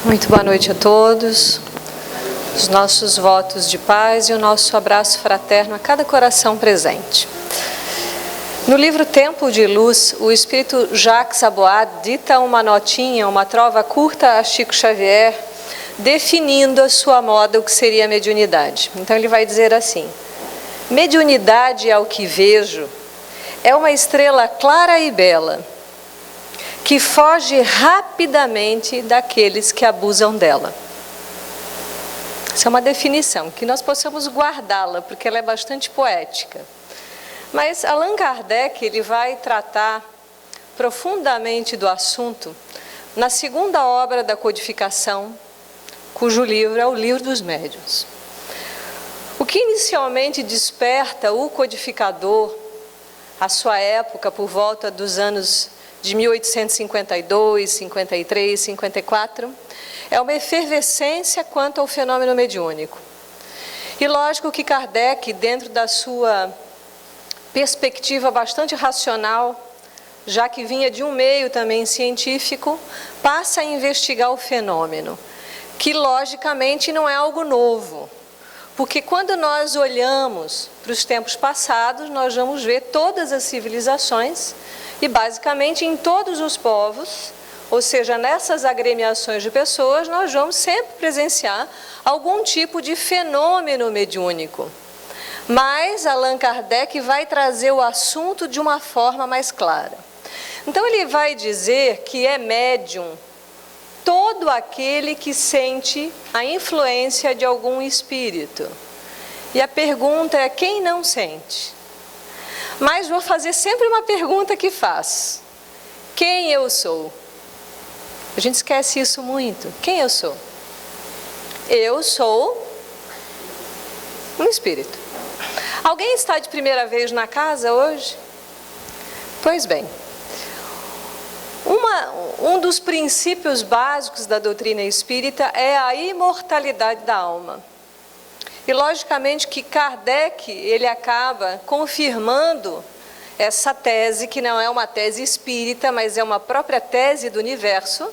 Muito boa noite a todos, os nossos votos de paz e o nosso abraço fraterno a cada coração presente. No livro Templo de Luz, o espírito Jacques Aboad dita uma notinha, uma trova curta a Chico Xavier, definindo a sua moda o que seria mediunidade. Então ele vai dizer assim: mediunidade, ao que vejo, é uma estrela clara e bela, que foge rapidamente daqueles que abusam dela. Essa é uma definição, que nós possamos guardá-la, porque ela é bastante poética. Mas Allan Kardec, ele vai tratar profundamente do assunto na segunda obra da codificação, cujo livro é o Livro dos Médiuns. O que inicialmente desperta o codificador, à sua época, por volta dos anos de 1852, 53, 54, é uma efervescência quanto ao fenômeno mediúnico. E lógico que Kardec, dentro da sua perspectiva bastante racional, já que vinha de um meio também científico, passa a investigar o fenômeno, que logicamente não é algo novo, porque quando nós olhamos para os tempos passados, nós vamos ver todas as civilizações e basicamente em todos os povos, ou seja, nessas agremiações de pessoas, nós vamos sempre presenciar algum tipo de fenômeno mediúnico. Mas Allan Kardec vai trazer o assunto de uma forma mais clara. Então ele vai dizer que é médium todo aquele que sente a influência de algum espírito. E a pergunta é: quem não sente? Mas vou fazer sempre uma pergunta que faço: quem eu sou? A gente esquece isso muito. Quem eu sou? Eu sou um espírito. Alguém está de primeira vez na casa hoje? Pois bem, um dos princípios básicos da doutrina espírita é a imortalidade da alma. E logicamente que Kardec, ele acaba confirmando essa tese, que não é uma tese espírita, mas é uma própria tese do universo,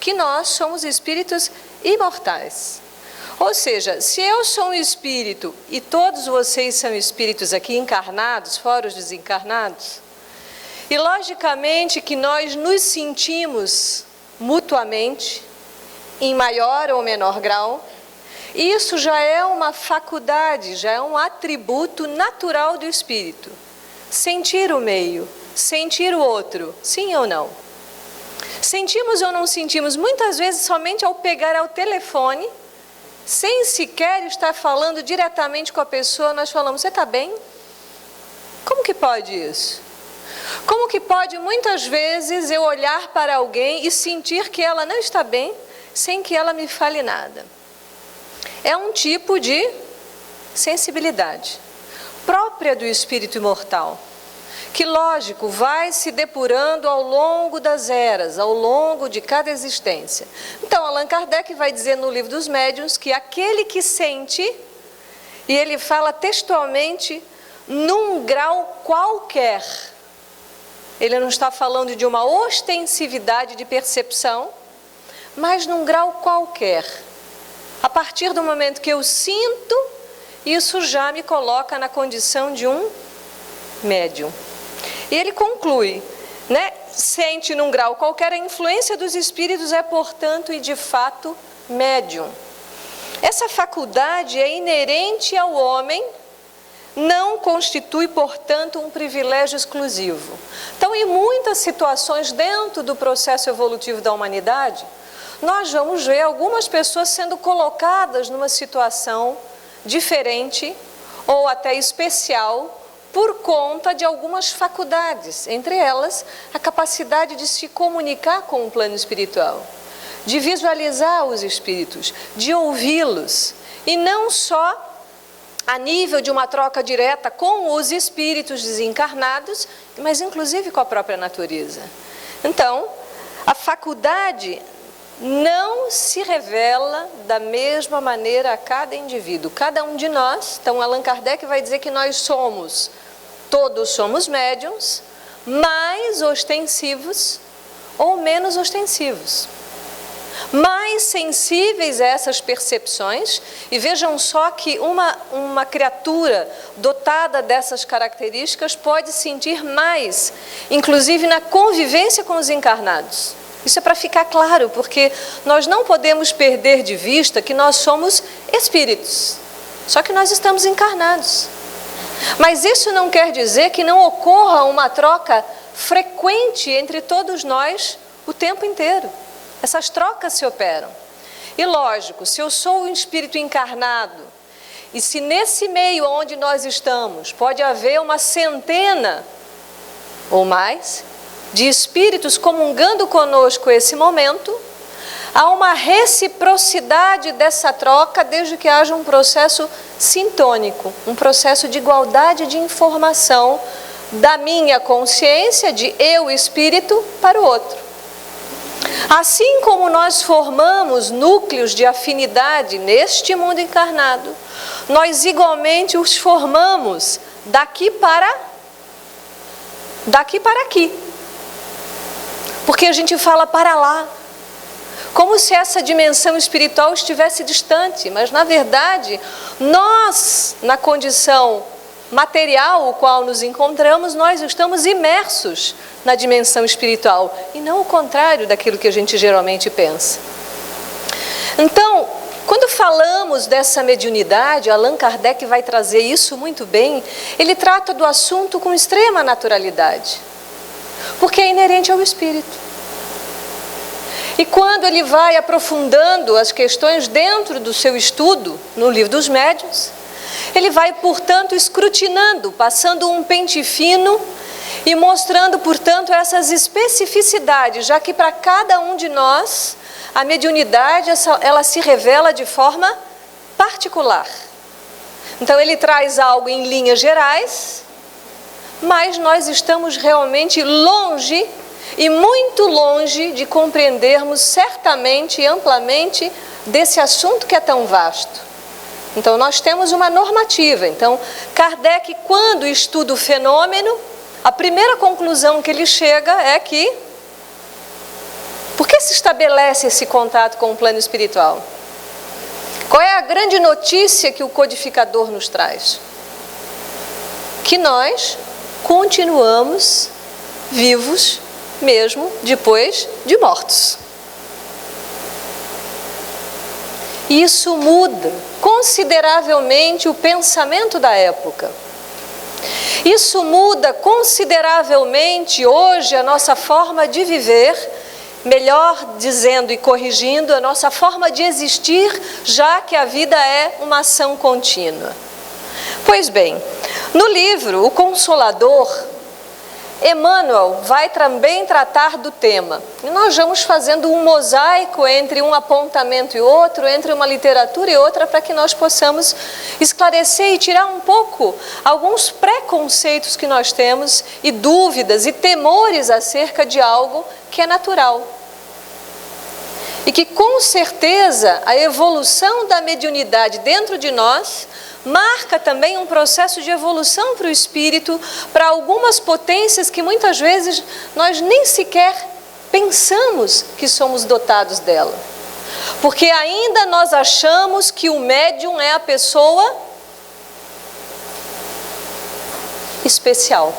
que nós somos espíritos imortais. Ou seja, se eu sou um espírito e todos vocês são espíritos aqui encarnados, fora os desencarnados, e logicamente que nós nos sentimos mutuamente, em maior ou menor grau, isso já é uma faculdade, já é um atributo natural do espírito. Sentir o meio, sentir o outro, sim ou não? Sentimos ou não sentimos? Muitas vezes somente ao pegar ao telefone, sem sequer estar falando diretamente com a pessoa, nós falamos: você está bem? Como que pode isso? Como que pode muitas vezes eu olhar para alguém e sentir que ela não está bem, sem que ela me fale nada? É um tipo de sensibilidade própria do espírito imortal, que, lógico, vai se depurando ao longo das eras, ao longo de cada existência. Então, Allan Kardec vai dizer no Livro dos Médiuns que aquele que sente, e ele fala textualmente, num grau qualquer, ele não está falando de uma ostensividade de percepção, mas num grau qualquer. A partir do momento que eu sinto, isso já me coloca na condição de um médium. E ele conclui, né? Sente num grau qualquer, a influência dos espíritos é, portanto, e de fato, médium. Essa faculdade é inerente ao homem, não constitui, portanto, um privilégio exclusivo. Então, em muitas situações dentro do processo evolutivo da humanidade, nós vamos ver algumas pessoas sendo colocadas numa situação diferente ou até especial por conta de algumas faculdades, entre elas a capacidade de se comunicar com o plano espiritual, de visualizar os espíritos, de ouvi-los, e não só a nível de uma troca direta com os espíritos desencarnados, mas inclusive com a própria natureza. Então, a faculdade não se revela da mesma maneira a cada indivíduo. Cada um de nós, então Allan Kardec vai dizer que nós todos somos médiuns, mais ostensivos ou menos ostensivos. mais sensíveis a essas percepções, e vejam só que uma criatura dotada dessas características pode sentir mais, inclusive na convivência com os encarnados. Isso é para ficar claro, porque nós não podemos perder de vista que nós somos espíritos, só que nós estamos encarnados. Mas isso não quer dizer que não ocorra uma troca frequente entre todos nós o tempo inteiro. Essas trocas se operam. E lógico, se eu sou um espírito encarnado, e se nesse meio onde nós estamos pode haver uma centena ou mais de espíritos comungando conosco esse momento, há uma reciprocidade dessa troca desde que haja um processo sintônico, um processo de igualdade de informação da minha consciência, de eu espírito, para o outro. Assim como nós formamos núcleos de afinidade neste mundo encarnado, nós igualmente os formamos daqui para aqui. Porque a gente fala para lá, como se essa dimensão espiritual estivesse distante, mas na verdade, nós, na condição material o qual nos encontramos, nós estamos imersos na dimensão espiritual, e não o contrário daquilo que a gente geralmente pensa. Então, quando falamos dessa mediunidade, Allan Kardec vai trazer isso muito bem, ele trata do assunto com extrema naturalidade, porque é inerente ao espírito. E quando ele vai aprofundando as questões dentro do seu estudo, no Livro dos Médiuns, ele vai, portanto, escrutinando, passando um pente fino e mostrando, portanto, essas especificidades, já que para cada um de nós, a mediunidade, ela se revela de forma particular. Então, ele traz algo em linhas gerais, mas nós estamos realmente longe, e muito longe, de compreendermos certamente e amplamente desse assunto que é tão vasto. Então, nós temos uma normativa. Então, Kardec, quando estuda o fenômeno, a primeira conclusão que ele chega é que, por que se estabelece esse contato com o plano espiritual? Qual é a grande notícia que o codificador nos traz? Que nós continuamos vivos mesmo depois de mortos. Isso muda consideravelmente o pensamento da época. Isso muda consideravelmente hoje a nossa forma de viver, melhor dizendo e corrigindo, a nossa forma de existir, já que a vida é uma ação contínua. Pois bem, no livro O Consolador, Emmanuel vai também tratar do tema. E nós vamos fazendo um mosaico entre um apontamento e outro, entre uma literatura e outra, para que nós possamos esclarecer e tirar um pouco alguns preconceitos que nós temos e dúvidas e temores acerca de algo que é natural. E que com certeza a evolução da mediunidade dentro de nós marca também um processo de evolução para o espírito, para algumas potências que muitas vezes nós nem sequer pensamos que somos dotados dela. Porque ainda nós achamos que o médium é a pessoa especial.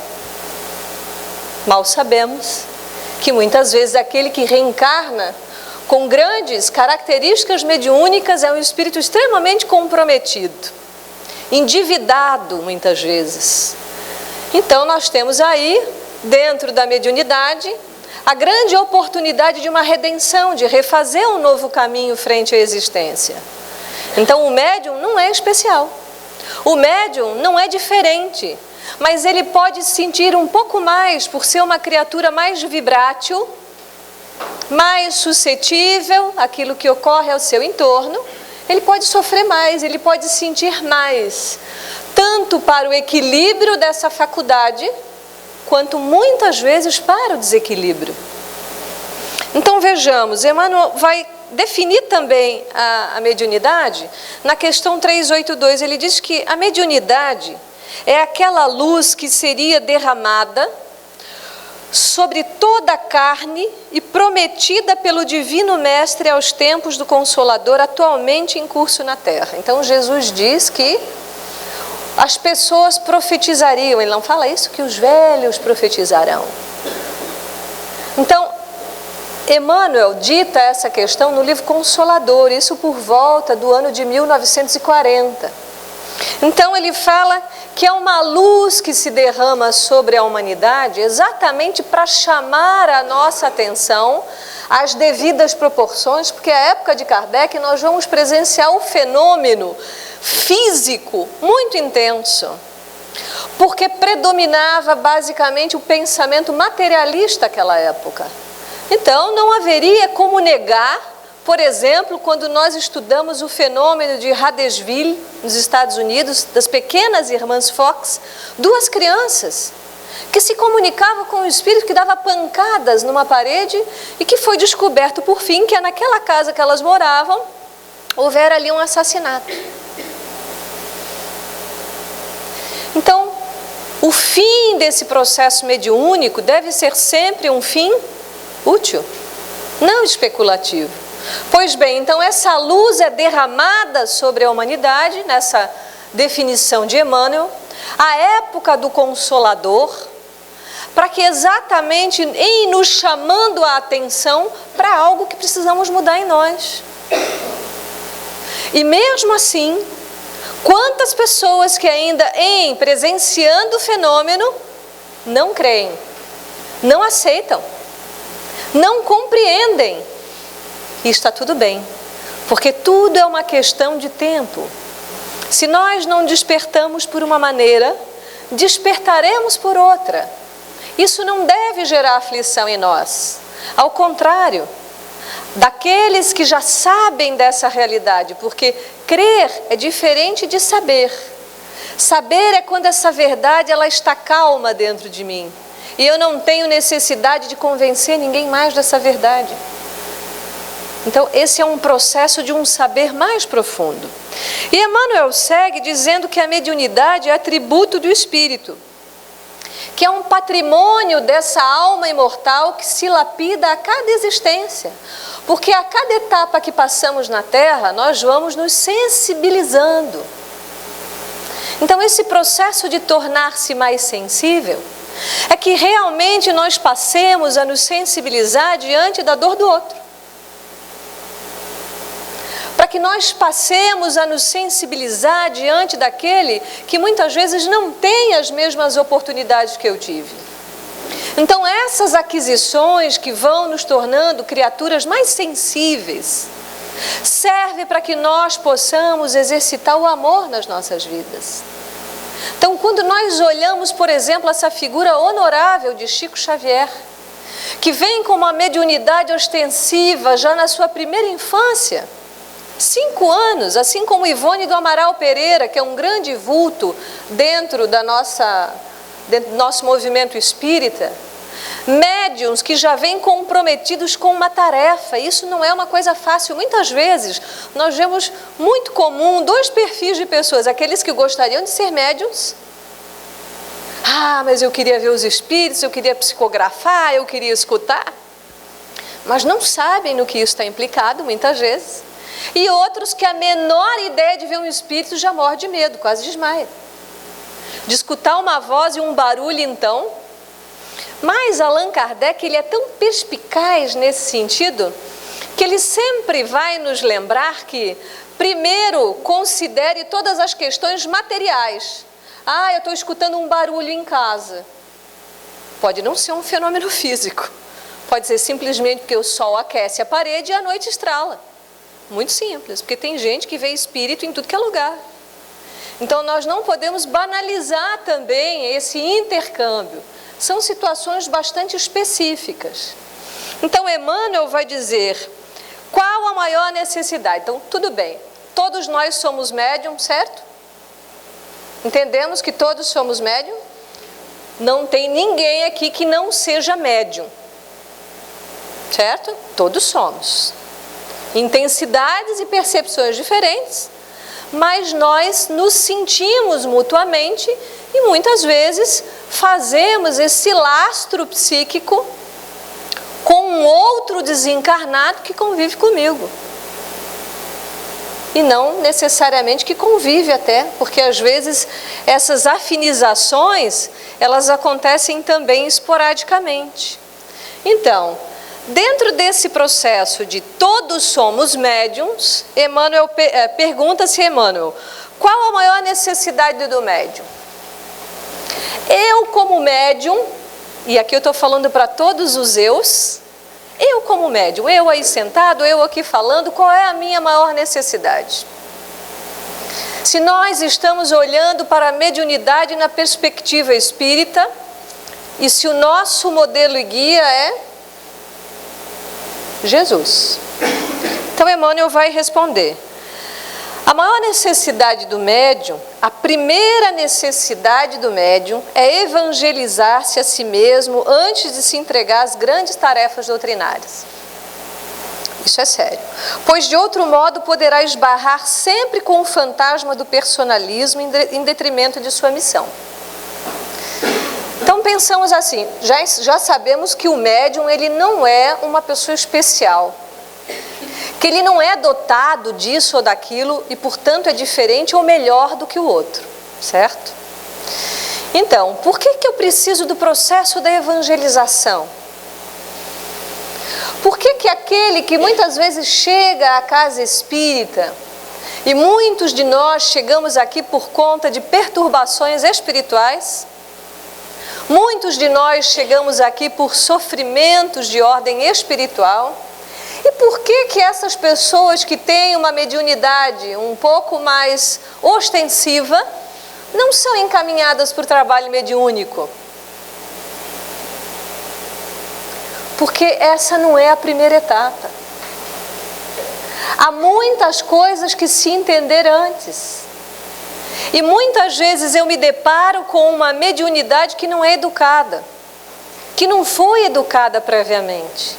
Mal sabemos que muitas vezes aquele que reencarna com grandes características mediúnicas é um espírito extremamente comprometido, endividado muitas vezes. Então nós temos aí, dentro da mediunidade, a grande oportunidade de uma redenção, de refazer um novo caminho frente à existência. Então o médium não é especial, o médium não é diferente, mas ele pode sentir um pouco mais por ser uma criatura mais vibrátil, mais suscetível àquilo que ocorre ao seu entorno. Ele pode sofrer mais, ele pode sentir mais, tanto para o equilíbrio dessa faculdade, quanto muitas vezes para o desequilíbrio. Então vejamos, Emmanuel vai definir também a mediunidade na questão 382. Ele diz que a mediunidade é aquela luz que seria derramada sobre toda a carne e prometida pelo Divino Mestre aos tempos do Consolador, atualmente em curso na terra. Então Jesus diz que as pessoas profetizariam, ele não fala isso, que os velhos profetizarão. Então, Emmanuel dita essa questão no livro Consolador, isso por volta do ano de 1940. Então ele fala que é uma luz que se derrama sobre a humanidade exatamente para chamar a nossa atenção às devidas proporções, porque a época de Kardec nós vamos presenciar um fenômeno físico muito intenso, porque predominava basicamente o pensamento materialista naquela época. Então não haveria como negar, por exemplo, quando nós estudamos o fenômeno de Huddersville, nos Estados Unidos, das pequenas irmãs Fox, 2 crianças que se comunicavam com o espírito que dava pancadas numa parede e que foi descoberto por fim que naquela casa que elas moravam, houvera ali um assassinato. Então, o fim desse processo mediúnico deve ser sempre um fim útil, não especulativo. Pois bem, então essa luz é derramada sobre a humanidade, nessa definição de Emmanuel, a época do Consolador, para que exatamente em nos chamando a atenção para algo que precisamos mudar em nós. E mesmo assim, quantas pessoas que ainda presenciando o fenômeno não creem, não aceitam, não compreendem. E está tudo bem, porque tudo é uma questão de tempo. Se nós não despertamos por uma maneira, despertaremos por outra. Isso não deve gerar aflição em nós. Ao contrário, daqueles que já sabem dessa realidade, porque crer é diferente de saber. Saber é quando essa verdade ela está calma dentro de mim e eu não tenho necessidade de convencer ninguém mais dessa verdade. Então esse é um processo de um saber mais profundo. E Emmanuel segue dizendo que a mediunidade é atributo do espírito, que é um patrimônio dessa alma imortal que se lapida a cada existência, porque a cada etapa que passamos na Terra, nós vamos nos sensibilizando. Então esse processo de tornar-se mais sensível é que realmente nós passemos a nos sensibilizar diante da dor do outro, para que nós passemos a nos sensibilizar diante daquele que muitas vezes não tem as mesmas oportunidades que eu tive. Então essas aquisições que vão nos tornando criaturas mais sensíveis, serve para que nós possamos exercitar o amor nas nossas vidas. Então quando nós olhamos, por exemplo, essa figura honorável de Chico Xavier, que vem com uma mediunidade ostensiva já na sua primeira infância, 5 anos, assim como Ivone do Amaral Pereira, que é um grande vulto dentro do nosso movimento espírita, médiuns que já vêm comprometidos com uma tarefa. Isso não é uma coisa fácil. Muitas vezes nós vemos muito comum 2 perfis de pessoas, aqueles que gostariam de ser médiuns. Mas eu queria ver os espíritos, eu queria psicografar, eu queria escutar, mas não sabem no que isso está implicado muitas vezes. E outros que a menor ideia de ver um espírito já morre de medo, quase desmaia. De escutar uma voz e um barulho então. Mas Allan Kardec ele é tão perspicaz nesse sentido, que ele sempre vai nos lembrar que, primeiro, considere todas as questões materiais. Eu estou escutando um barulho em casa. Pode não ser um fenômeno físico. Pode ser simplesmente porque o sol aquece a parede e a noite estrala. Muito simples, porque tem gente que vê espírito em tudo que é lugar. Então nós não podemos banalizar também esse intercâmbio. São situações bastante específicas. Então Emmanuel vai dizer qual a maior necessidade. Então tudo bem, todos nós somos médium, certo? Entendemos que todos somos médium? Não tem ninguém aqui que não seja médium, certo? Todos somos. Intensidades e percepções diferentes, mas nós nos sentimos mutuamente e muitas vezes fazemos esse lastro psíquico com um outro desencarnado que convive comigo. E não necessariamente que convive até, porque às vezes essas afinizações, elas acontecem também esporadicamente. Então, dentro desse processo de todos somos médiums, Emmanuel pergunta-se, Emmanuel, qual a maior necessidade do médium? Eu como médium, e aqui eu estou falando para todos os eus, eu como médium, eu aí sentado, eu aqui falando, qual é a minha maior necessidade? Se nós estamos olhando para a mediunidade na perspectiva espírita, e se o nosso modelo e guia é Jesus. Então Emmanuel vai responder. A maior necessidade do médium, a primeira necessidade do médium é evangelizar-se a si mesmo antes de se entregar às grandes tarefas doutrinárias. Isso é sério. Pois de outro modo poderá esbarrar sempre com o fantasma do personalismo em detrimento de sua missão. Então pensamos assim, já sabemos que o médium ele não é uma pessoa especial, que ele não é dotado disso ou daquilo e portanto é diferente ou melhor do que o outro, certo? Então, por que eu preciso do processo da evangelização? Por que aquele que muitas vezes chega à casa espírita, e muitos de nós chegamos aqui por conta de perturbações espirituais, muitos de nós chegamos aqui por sofrimentos de ordem espiritual, e por que essas pessoas que têm uma mediunidade um pouco mais ostensiva não são encaminhadas para o trabalho mediúnico? Porque essa não é a primeira etapa. Há muitas coisas que se entender antes. E muitas vezes eu me deparo com uma mediunidade que não é educada, que não foi educada previamente.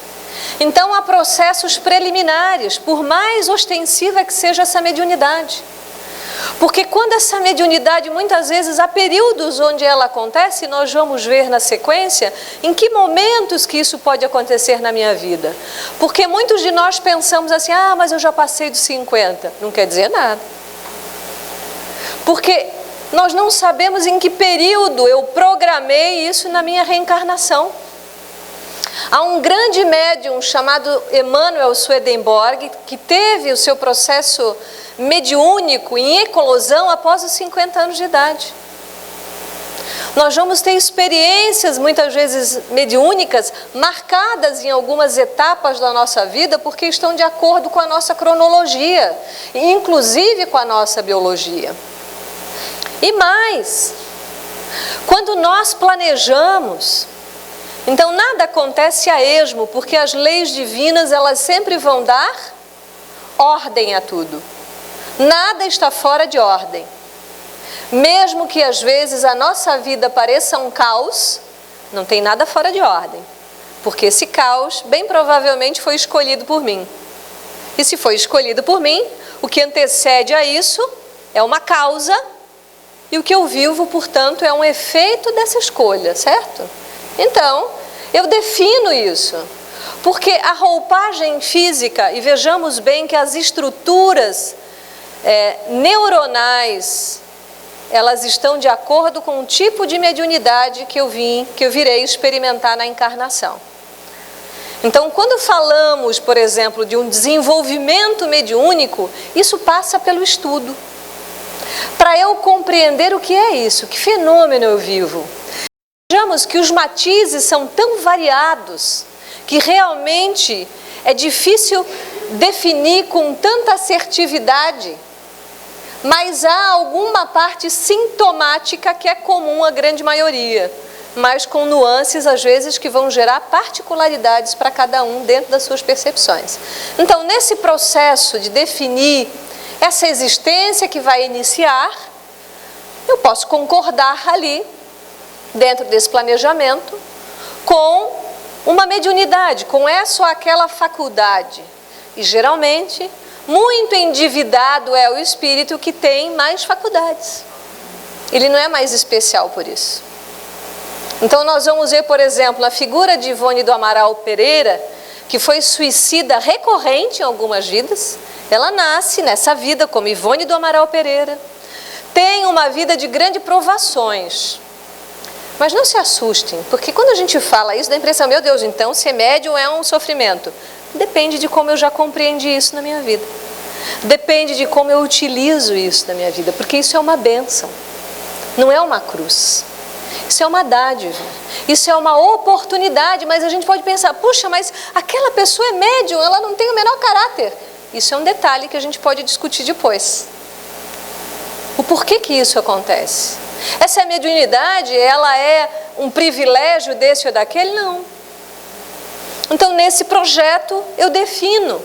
Então há processos preliminares, por mais ostensiva que seja essa mediunidade. Porque quando essa mediunidade, muitas vezes, há períodos onde ela acontece, nós vamos ver na sequência, em que momentos que isso pode acontecer na minha vida. Porque muitos de nós pensamos assim, mas eu já passei dos 50. Não quer dizer nada. Porque nós não sabemos em que período eu programei isso na minha reencarnação. Há um grande médium chamado Emanuel Swedenborg, que teve o seu processo mediúnico em eclosão após os 50 anos de idade. Nós vamos ter experiências, muitas vezes mediúnicas, marcadas em algumas etapas da nossa vida, porque estão de acordo com a nossa cronologia, inclusive com a nossa biologia. E mais, quando nós planejamos, então nada acontece a esmo, porque as leis divinas elas sempre vão dar ordem a tudo. Nada está fora de ordem. Mesmo que às vezes a nossa vida pareça um caos, não tem nada fora de ordem. Porque esse caos bem provavelmente foi escolhido por mim. E se foi escolhido por mim, o que antecede a isso é uma causa, e o que eu vivo, portanto, é um efeito dessa escolha, certo? Então, eu defino isso, porque a roupagem física, e vejamos bem que as estruturas neuronais, elas estão de acordo com o tipo de mediunidade que eu virei experimentar na encarnação. Então, quando falamos, por exemplo, de um desenvolvimento mediúnico, isso passa pelo estudo. Para eu compreender o que é isso, que fenômeno eu vivo. Vejamos que os matizes são tão variados que realmente é difícil definir com tanta assertividade, mas há alguma parte sintomática que é comum à grande maioria, mas com nuances às vezes que vão gerar particularidades para cada um dentro das suas percepções. Então, nesse processo de definir essa existência que vai iniciar, eu posso concordar ali, dentro desse planejamento, com uma mediunidade, com essa ou aquela faculdade. E geralmente, muito endividado é o espírito que tem mais faculdades. Ele não é mais especial por isso. Então nós vamos ver, por exemplo, a figura de Ivone do Amaral Pereira, que foi suicida recorrente em algumas vidas. Ela nasce nessa vida como Ivone do Amaral Pereira. Tem uma vida de grandes provações. Mas não se assustem, porque quando a gente fala isso, dá a impressão, meu Deus, então ser médium é um sofrimento. Depende de como eu já compreendi isso na minha vida. Depende de como eu utilizo isso na minha vida, porque isso é uma bênção, não é uma cruz. Isso é uma dádiva, isso é uma oportunidade, mas a gente pode pensar, puxa, mas aquela pessoa é médium, ela não tem o menor caráter. Isso é um detalhe que a gente pode discutir depois. O porquê que isso acontece? Essa mediunidade, ela é um privilégio desse ou daquele? Não. Então, nesse projeto, eu defino.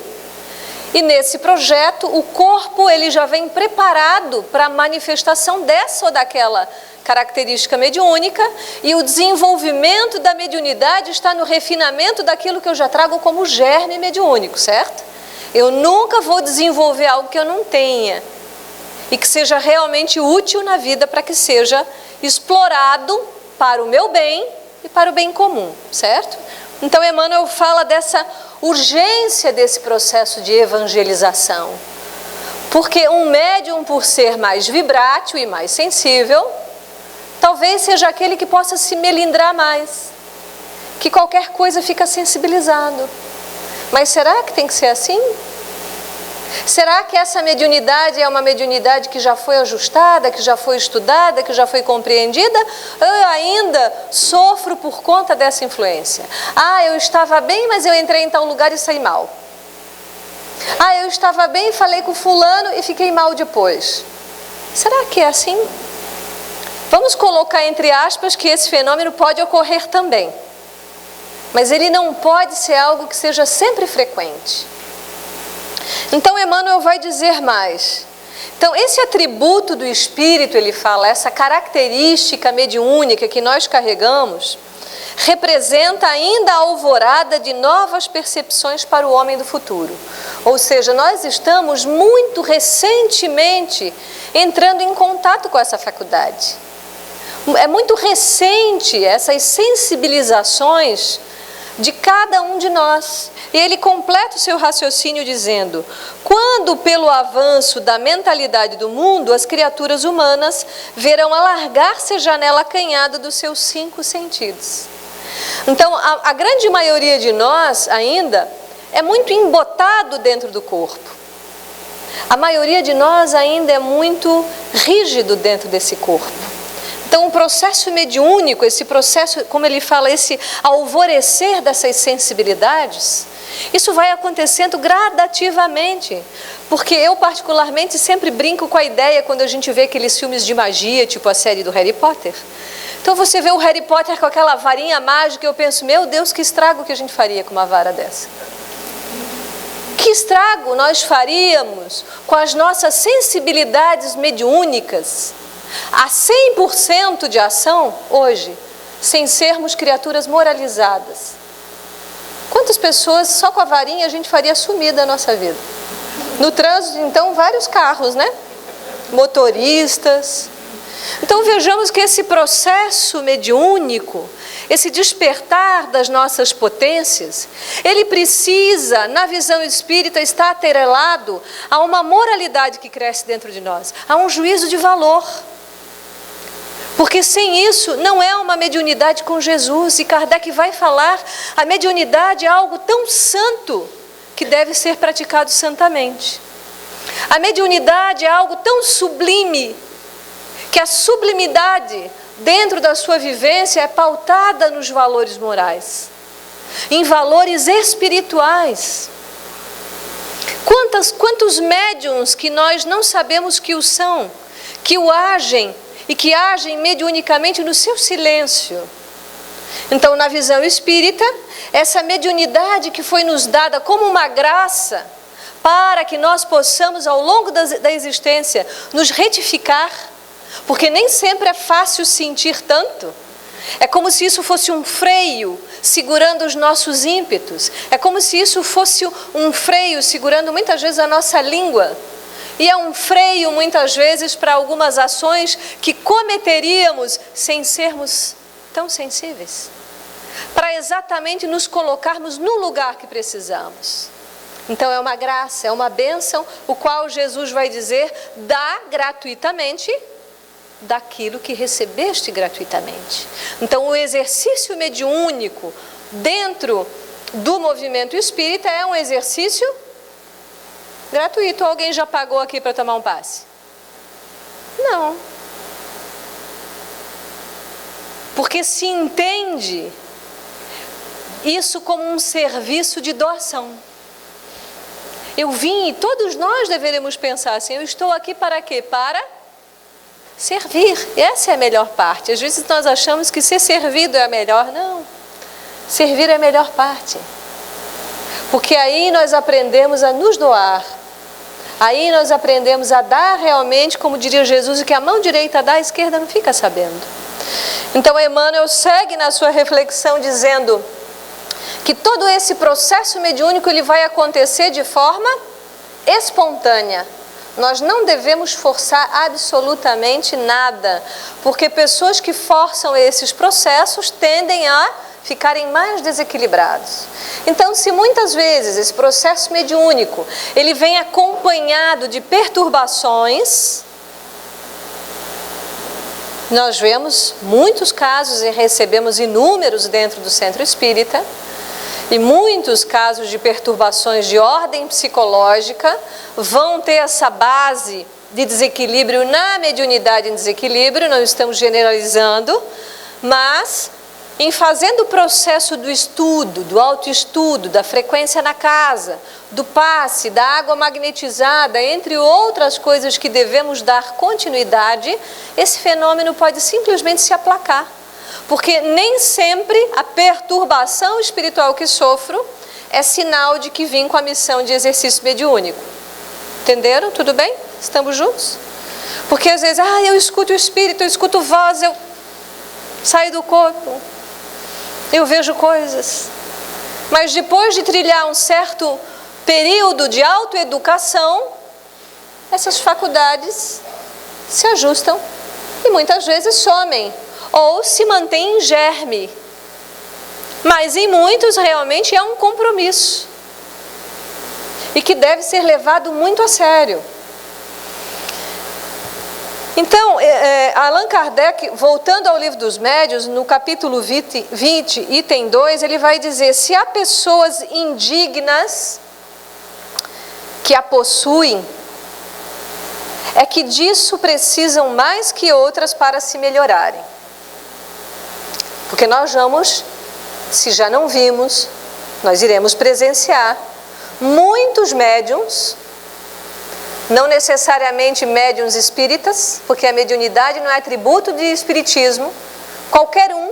E nesse projeto, o corpo ele já vem preparado para a manifestação dessa ou daquela característica mediúnica, e o desenvolvimento da mediunidade está no refinamento daquilo que eu já trago como germe mediúnico, certo? Eu nunca vou desenvolver algo que eu não tenha e que seja realmente útil na vida para que seja explorado para o meu bem e para o bem comum, certo? Então Emmanuel fala dessa urgência desse processo de evangelização, porque um médium, por ser mais vibrátil e mais sensível, talvez seja aquele que possa se melindrar mais, que qualquer coisa fica sensibilizado. Mas será que tem que ser assim? Será que essa mediunidade é uma mediunidade que já foi ajustada, que já foi estudada, que já foi compreendida? Ou eu ainda sofro por conta dessa influência? Ah, eu estava bem, mas eu entrei em tal lugar e saí mal. Ah, eu estava bem, falei com fulano e fiquei mal depois. Será que é assim? Vamos colocar entre aspas que esse fenômeno pode ocorrer também, mas ele não pode ser algo que seja sempre frequente. Então Emmanuel vai dizer mais. Então esse atributo do espírito, ele fala, essa característica mediúnica que nós carregamos, representa ainda a alvorada de novas percepções para o homem do futuro. Ou seja, nós estamos muito recentemente entrando em contato com essa faculdade. É muito recente essas sensibilizações de cada um de nós. E ele completa o seu raciocínio dizendo: quando pelo avanço da mentalidade do mundo, as criaturas humanas verão alargar-se a janela acanhada dos seus 5 sentidos. Então, a grande maioria de nós ainda é muito embotado dentro do corpo. A maioria de nós ainda é muito rígido dentro desse corpo. Então, o processo mediúnico, esse processo, como ele fala, esse alvorecer dessas sensibilidades, isso vai acontecendo gradativamente. Porque eu, particularmente, sempre brinco com a ideia quando a gente vê aqueles filmes de magia, tipo a série do Harry Potter. Então, você vê o Harry Potter com aquela varinha mágica e eu penso, meu Deus, que estrago que a gente faria com uma vara dessa. Que estrago nós faríamos com as nossas sensibilidades mediúnicas a 100% de ação hoje, sem sermos criaturas moralizadas. Quantas pessoas só com a varinha a gente faria sumir da nossa vida? No trânsito, então, vários carros, né? Motoristas. Então vejamos que esse processo mediúnico, esse despertar das nossas potências, ele precisa, na visão espírita, estar atrelado a uma moralidade que cresce dentro de nós, a um juízo de valor. Porque sem isso não é uma mediunidade com Jesus. E Kardec vai falar, a mediunidade é algo tão santo que deve ser praticado santamente. A mediunidade é algo tão sublime que a sublimidade dentro da sua vivência é pautada nos valores morais, em valores espirituais. Quantos médiuns que nós não sabemos que o são, que o agem, e que agem mediunicamente no seu silêncio. Então, na visão espírita, essa mediunidade que foi nos dada como uma graça para que nós possamos, ao longo da existência, nos retificar, porque nem sempre é fácil sentir tanto. É como se isso fosse um freio segurando os nossos ímpetos. É como se isso fosse um freio segurando muitas vezes a nossa língua. E é um freio, muitas vezes, para algumas ações que cometeríamos sem sermos tão sensíveis, para exatamente nos colocarmos no lugar que precisamos. Então é uma graça, é uma bênção, o qual Jesus vai dizer: dá gratuitamente daquilo que recebeste gratuitamente. Então o exercício mediúnico dentro do movimento espírita é um exercício gratuito. Alguém já pagou aqui para tomar um passe? Não. Porque se entende isso como um serviço de doação. Eu vim, e todos nós deveremos pensar assim: eu estou aqui para quê? Para servir. Essa é a melhor parte. Às vezes nós achamos que ser servido é a melhor. Não. Servir é a melhor parte. Porque aí nós aprendemos a nos doar. Aí nós aprendemos a dar realmente, como diria Jesus, o que a mão direita dá, a esquerda não fica sabendo. Então Emmanuel segue na sua reflexão dizendo que todo esse processo mediúnico ele vai acontecer de forma espontânea. Nós não devemos forçar absolutamente nada, porque pessoas que forçam esses processos tendem a ficarem mais desequilibrados. Então, se muitas vezes esse processo mediúnico ele vem acompanhado de perturbações, nós vemos muitos casos e recebemos inúmeros dentro do centro espírita, e muitos casos de perturbações de ordem psicológica vão ter essa base de desequilíbrio na mediunidade em desequilíbrio. Não estamos generalizando, mas em fazendo o processo do estudo, do autoestudo, da frequência na casa, do passe, da água magnetizada, entre outras coisas que devemos dar continuidade, esse fenômeno pode simplesmente se aplacar. Porque nem sempre a perturbação espiritual que sofro é sinal de que vim com a missão de exercício mediúnico. Entenderam? Tudo bem? Estamos juntos? Porque às vezes, eu escuto o espírito, eu escuto voz, eu saio do corpo, eu vejo coisas. Mas depois de trilhar um certo período de autoeducação, essas faculdades se ajustam e muitas vezes somem. Ou se mantém em germe. Mas em muitos realmente é um compromisso. E que deve ser levado muito a sério. Então, Allan Kardec, voltando ao Livro dos Médiuns, no capítulo 20, item 2, ele vai dizer: se há pessoas indignas que a possuem, é que disso precisam mais que outras para se melhorarem. Porque nós vamos, se já não vimos, nós iremos presenciar muitos médiuns, não necessariamente médiuns espíritas, porque a mediunidade não é atributo de espiritismo. Qualquer um,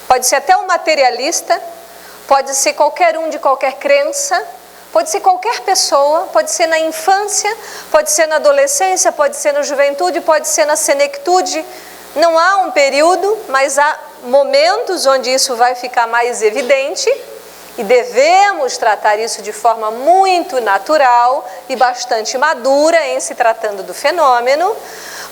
pode ser até um materialista, pode ser qualquer um de qualquer crença, pode ser qualquer pessoa, pode ser na infância, pode ser na adolescência, pode ser na juventude, pode ser na senectude. Não há um período, mas há momentos onde isso vai ficar mais evidente e devemos tratar isso de forma muito natural e bastante madura em se tratando do fenômeno,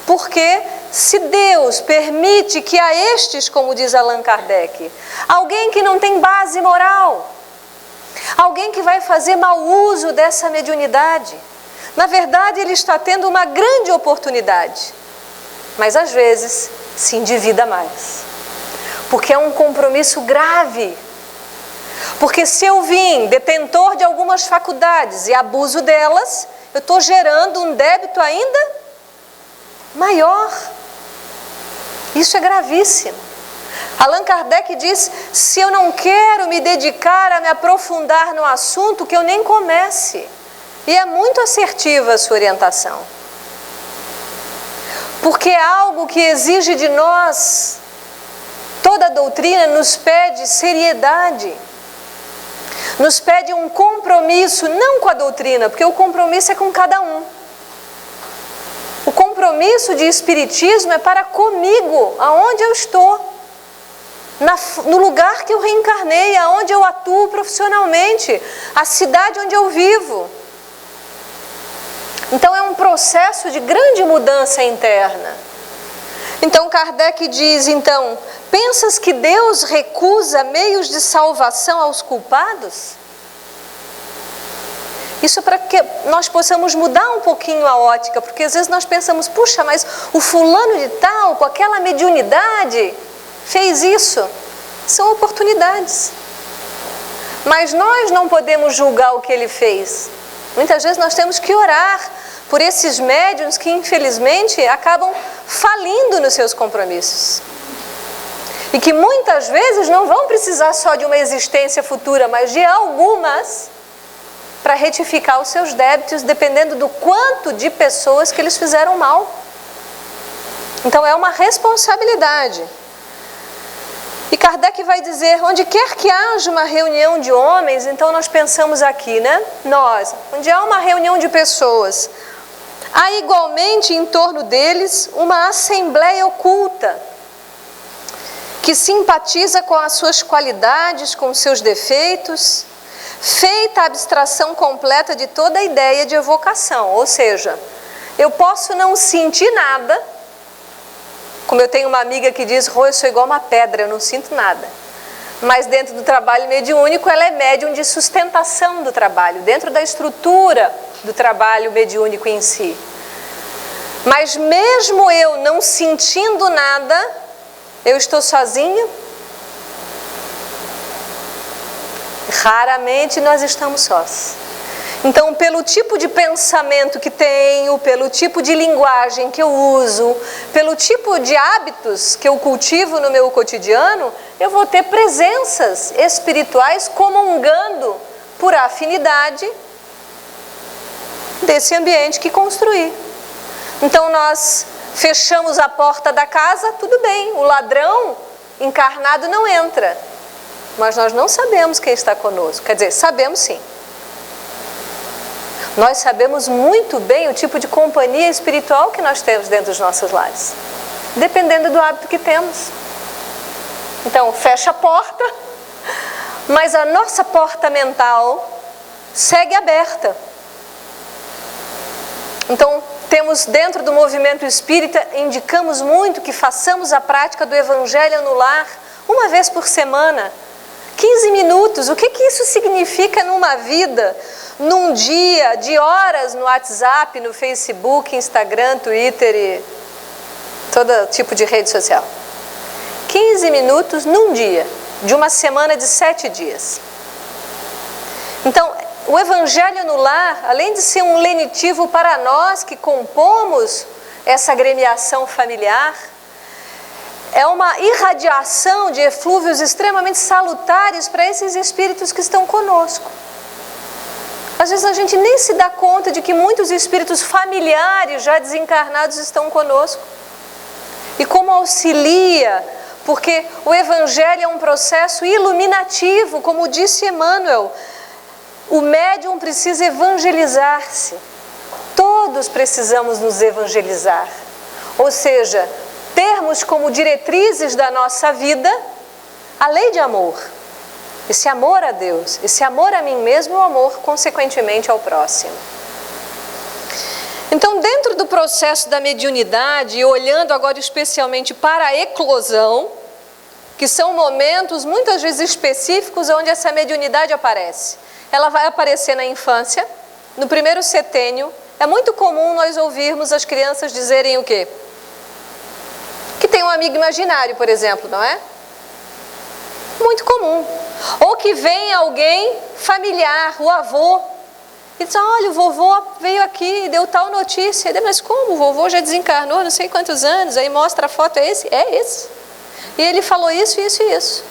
porque se Deus permite que a estes, como diz Allan Kardec, alguém que não tem base moral, alguém que vai fazer mau uso dessa mediunidade, na verdade ele está tendo uma grande oportunidade, mas às vezes se endivida mais, porque é um compromisso grave. Porque se eu vim detentor de algumas faculdades e abuso delas, eu estou gerando um débito ainda maior. Isso é gravíssimo. Allan Kardec diz: se eu não quero me dedicar a me aprofundar no assunto, que eu nem comece. E é muito assertiva a sua orientação. Porque é algo que exige de nós, toda a doutrina nos pede seriedade, nos pede um compromisso, não com a doutrina, porque o compromisso é com cada um. O compromisso de espiritismo é para comigo, aonde eu estou, no lugar que eu reencarnei, aonde eu atuo profissionalmente, a cidade onde eu vivo. Então é um processo de grande mudança interna. Então Kardec diz, então, pensas que Deus recusa meios de salvação aos culpados? Isso para que nós possamos mudar um pouquinho a ótica, porque às vezes nós pensamos, puxa, mas o fulano de tal, com aquela mediunidade, fez isso. São oportunidades. Mas nós não podemos julgar o que ele fez. Muitas vezes nós temos que orar por esses médiuns que infelizmente acabam falindo nos seus compromissos. E que muitas vezes não vão precisar só de uma existência futura, mas de algumas, para retificar os seus débitos, dependendo do quanto de pessoas que eles fizeram mal. Então é uma responsabilidade. E Kardec vai dizer, onde quer que haja uma reunião de homens, então nós pensamos aqui, né? Nós, onde há uma reunião de pessoas, há igualmente em torno deles uma assembleia oculta, que simpatiza com as suas qualidades, com os seus defeitos, feita a abstração completa de toda a ideia de evocação. Ou seja, eu posso não sentir nada, como eu tenho uma amiga que diz, eu sou igual uma pedra, eu não sinto nada. Mas dentro do trabalho mediúnico, ela é médium de sustentação do trabalho, dentro da estrutura do trabalho mediúnico em si. Mas mesmo eu não sentindo nada, eu estou sozinha? Raramente nós estamos sós. Então, pelo tipo de pensamento que tenho, pelo tipo de linguagem que eu uso, pelo tipo de hábitos que eu cultivo no meu cotidiano, eu vou ter presenças espirituais comungando por afinidade desse ambiente que construí. Então, nós fechamos a porta da casa, tudo bem, o ladrão encarnado não entra, mas nós não sabemos quem está conosco. Quer dizer, sabemos sim. Nós sabemos muito bem o tipo de companhia espiritual que nós temos dentro dos nossos lares, dependendo do hábito que temos. Então, fecha a porta, mas a nossa porta mental segue aberta. Então, temos dentro do movimento espírita, indicamos muito que façamos a prática do Evangelho no lar, uma vez por semana, 15 minutos. O que isso significa numa vida, num dia, de horas no WhatsApp, no Facebook, Instagram, Twitter e todo tipo de rede social? 15 minutos num dia, de uma semana de 7 dias. Então, o Evangelho no lar, além de ser um lenitivo para nós que compomos essa agremiação familiar, é uma irradiação de eflúvios extremamente salutares para esses espíritos que estão conosco. Às vezes a gente nem se dá conta de que muitos espíritos familiares já desencarnados estão conosco. E como auxilia, porque o Evangelho é um processo iluminativo, como disse Emmanuel. O médium precisa evangelizar-se. Todos precisamos nos evangelizar. Ou seja, termos como diretrizes da nossa vida a lei de amor. Esse amor a Deus, esse amor a mim mesmo e o amor, consequentemente, ao próximo. Então, dentro do processo da mediunidade, olhando agora especialmente para a eclosão, que são momentos muitas vezes específicos onde essa mediunidade aparece. Ela vai aparecer na infância, no primeiro setênio. É muito comum nós ouvirmos as crianças dizerem o quê? Que tem um amigo imaginário, por exemplo, não é? Muito comum. Ou que vem alguém familiar, o avô, e diz, olha, o vovô veio aqui e deu tal notícia. Mas como? O vovô já desencarnou não sei quantos anos, aí mostra a foto, é esse? É esse. E ele falou isso, isso e isso.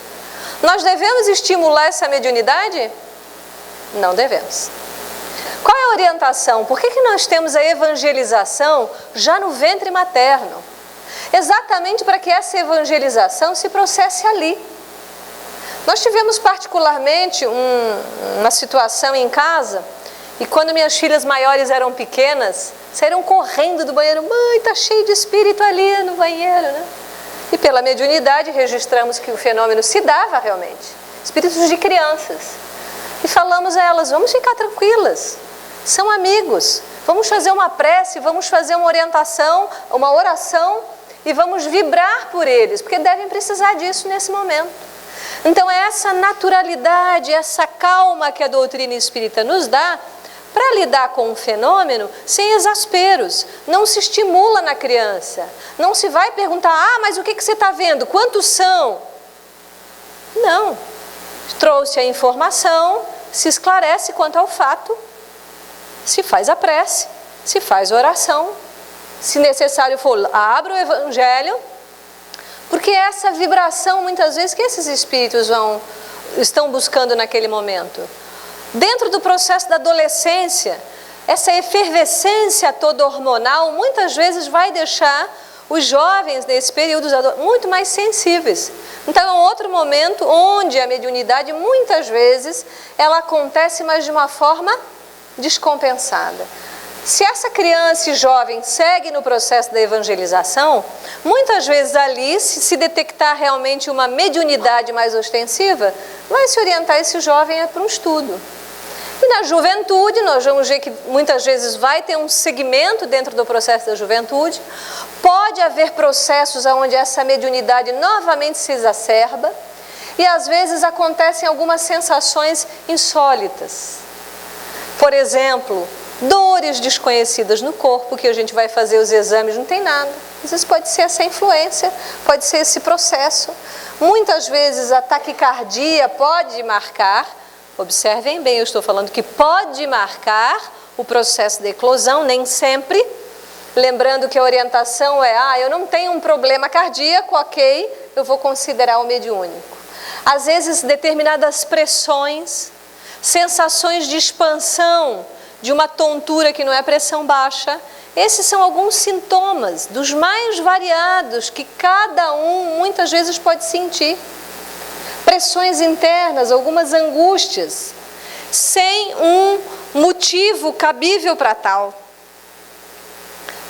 Nós devemos estimular essa mediunidade? Não devemos. Qual é a orientação? Por que nós temos a evangelização já no ventre materno? Exatamente para que essa evangelização se processe ali. Nós tivemos particularmente uma situação em casa, e quando minhas filhas maiores eram pequenas, saíram correndo do banheiro. Mãe, está cheio de espírito ali no banheiro, né? E pela mediunidade registramos que o fenômeno se dava realmente. Espíritos de crianças. E falamos a elas, vamos ficar tranquilas, são amigos, vamos fazer uma prece, vamos fazer uma orientação, uma oração, e vamos vibrar por eles, porque devem precisar disso nesse momento. Então, é essa naturalidade, essa calma que a doutrina espírita nos dá para lidar com o fenômeno sem exasperos. Não se estimula na criança, não se vai perguntar, mas o que você está vendo? Quantos são? Não. Trouxe a informação, se esclarece quanto ao fato, se faz a prece, se faz oração, se necessário for, abra o Evangelho, porque essa vibração, muitas vezes, que esses espíritos estão buscando naquele momento. Dentro do processo da adolescência, essa efervescência toda hormonal, muitas vezes vai deixar os jovens nesse período muito mais sensíveis. Então é um outro momento onde a mediunidade, muitas vezes, ela acontece, mas de uma forma descompensada. Se essa criança e jovem segue no processo da evangelização, muitas vezes ali, se detectar realmente uma mediunidade mais ostensiva, vai se orientar esse jovem para um estudo. E na juventude, nós vamos ver que muitas vezes vai ter um segmento dentro do processo da juventude, pode haver processos onde essa mediunidade novamente se exacerba, e às vezes acontecem algumas sensações insólitas. Por exemplo, dores desconhecidas no corpo, que a gente vai fazer os exames, não tem nada. Às vezes pode ser essa influência, pode ser esse processo. Muitas vezes a taquicardia pode marcar, observem bem, eu estou falando que pode marcar o processo de eclosão, nem sempre. Lembrando que a orientação é, eu não tenho um problema cardíaco, ok, eu vou considerar o mediúnico. Às vezes determinadas pressões, sensações de expansão, de uma tontura que não é pressão baixa, esses são alguns sintomas dos mais variados que cada um muitas vezes pode sentir. Pressões internas, algumas angústias, sem um motivo cabível para tal.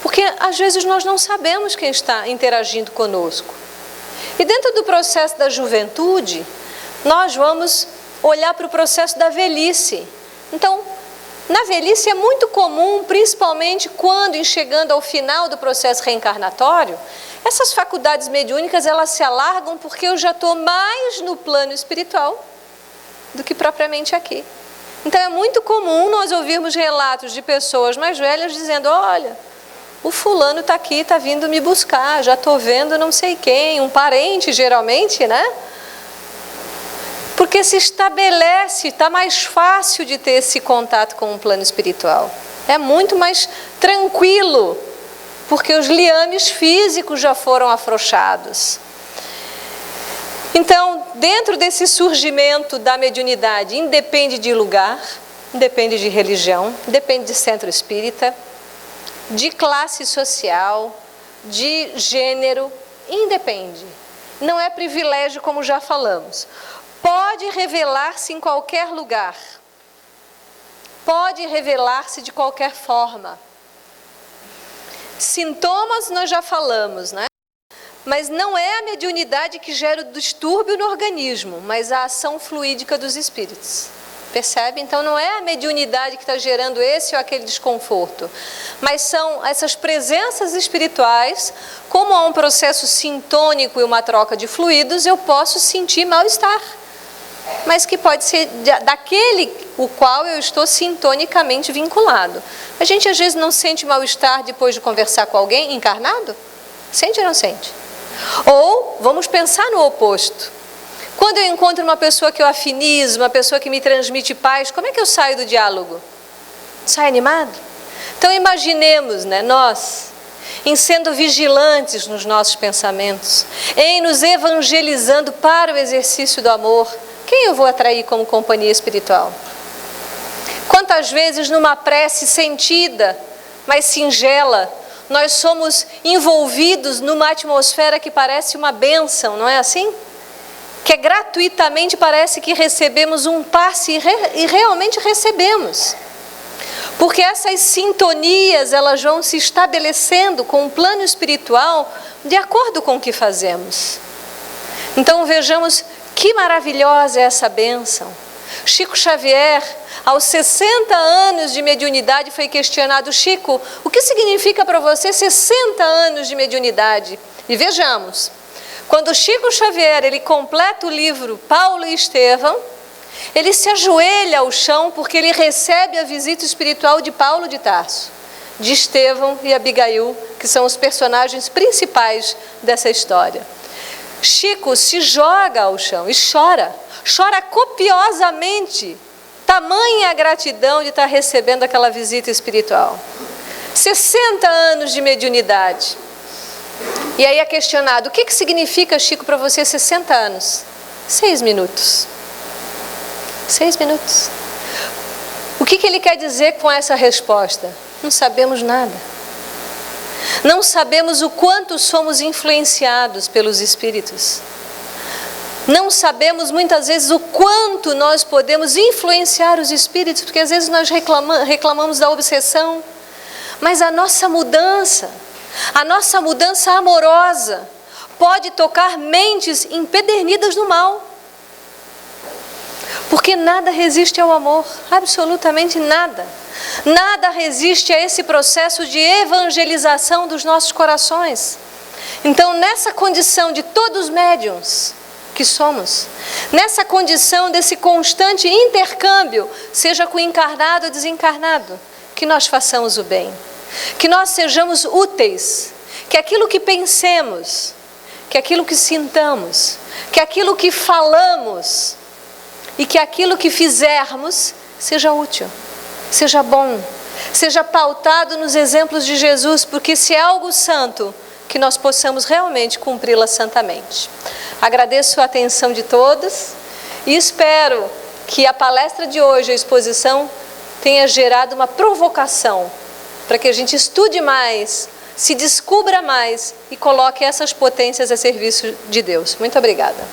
Porque às vezes nós não sabemos quem está interagindo conosco. E dentro do processo da juventude, nós vamos olhar para o processo da velhice. Então, na velhice é muito comum, principalmente quando chegando ao final do processo reencarnatório, essas faculdades mediúnicas elas se alargam porque eu já estou mais no plano espiritual do que propriamente aqui. Então é muito comum nós ouvirmos relatos de pessoas mais velhas dizendo, olha, o fulano está aqui, está vindo me buscar, já estou vendo não sei quem, um parente geralmente, né? Porque se estabelece, está mais fácil de ter esse contato com o plano espiritual. É muito mais tranquilo, porque os liames físicos já foram afrouxados. Então, dentro desse surgimento da mediunidade, independe de lugar, independe de religião, depende de centro espírita, de classe social, de gênero, independe. Não é privilégio, como já falamos. Pode revelar-se em qualquer lugar, pode revelar-se de qualquer forma. Sintomas nós já falamos, né? Mas não é a mediunidade que gera o distúrbio no organismo, mas a ação fluídica dos espíritos. Percebe? Então não é a mediunidade que está gerando esse ou aquele desconforto, mas são essas presenças espirituais, como há um processo sintônico e uma troca de fluidos, eu posso sentir mal-estar. Mas que pode ser daquele o qual eu estou sintonicamente vinculado. A gente às vezes não sente mal-estar depois de conversar com alguém encarnado? Sente ou não sente? Ou vamos pensar no oposto. Quando eu encontro uma pessoa que eu afinizo, uma pessoa que me transmite paz, como é que eu saio do diálogo? Saio animado? Então imaginemos, né, nós, em sendo vigilantes nos nossos pensamentos, em nos evangelizando para o exercício do amor, quem eu vou atrair como companhia espiritual? Quantas vezes numa prece sentida, mas singela, nós somos envolvidos numa atmosfera que parece uma bênção, não é assim? Que gratuitamente parece que recebemos um passe e realmente recebemos. Porque essas sintonias, elas vão se estabelecendo com o plano espiritual de acordo com o que fazemos. Então vejamos que maravilhosa é essa bênção. Chico Xavier, aos 60 anos de mediunidade, foi questionado: Chico, o que significa para você 60 anos de mediunidade? E vejamos, quando Chico Xavier ele completa o livro Paulo e Estevão, ele se ajoelha ao chão porque ele recebe a visita espiritual de Paulo de Tarso, de Estevão e Abigail, que são os personagens principais dessa história. Chico se joga ao chão e chora copiosamente, tamanha a gratidão de estar recebendo aquela visita espiritual. 60 anos de mediunidade. E aí é questionado, o que significa, Chico, para você 60 anos? 6 minutos. 6 minutos. O que ele quer dizer com essa resposta? Não sabemos nada. Não sabemos o quanto somos influenciados pelos espíritos. Não sabemos muitas vezes o quanto nós podemos influenciar os espíritos, porque às vezes nós reclamamos da obsessão, mas a nossa mudança amorosa pode tocar mentes empedernidas no mal. Porque nada resiste ao amor, absolutamente nada. Nada resiste a esse processo de evangelização dos nossos corações. Então, nessa condição de todos médiuns que somos, nessa condição desse constante intercâmbio, seja com encarnado ou desencarnado, que nós façamos o bem, que nós sejamos úteis, que aquilo que pensemos, que aquilo que sintamos, que aquilo que falamos e que aquilo que fizermos seja útil, seja bom, seja pautado nos exemplos de Jesus, porque se é algo santo, que nós possamos realmente cumpri-la santamente. Agradeço a atenção de todos e espero que a palestra de hoje, a exposição, tenha gerado uma provocação para que a gente estude mais, se descubra mais e coloque essas potências a serviço de Deus. Muito obrigada.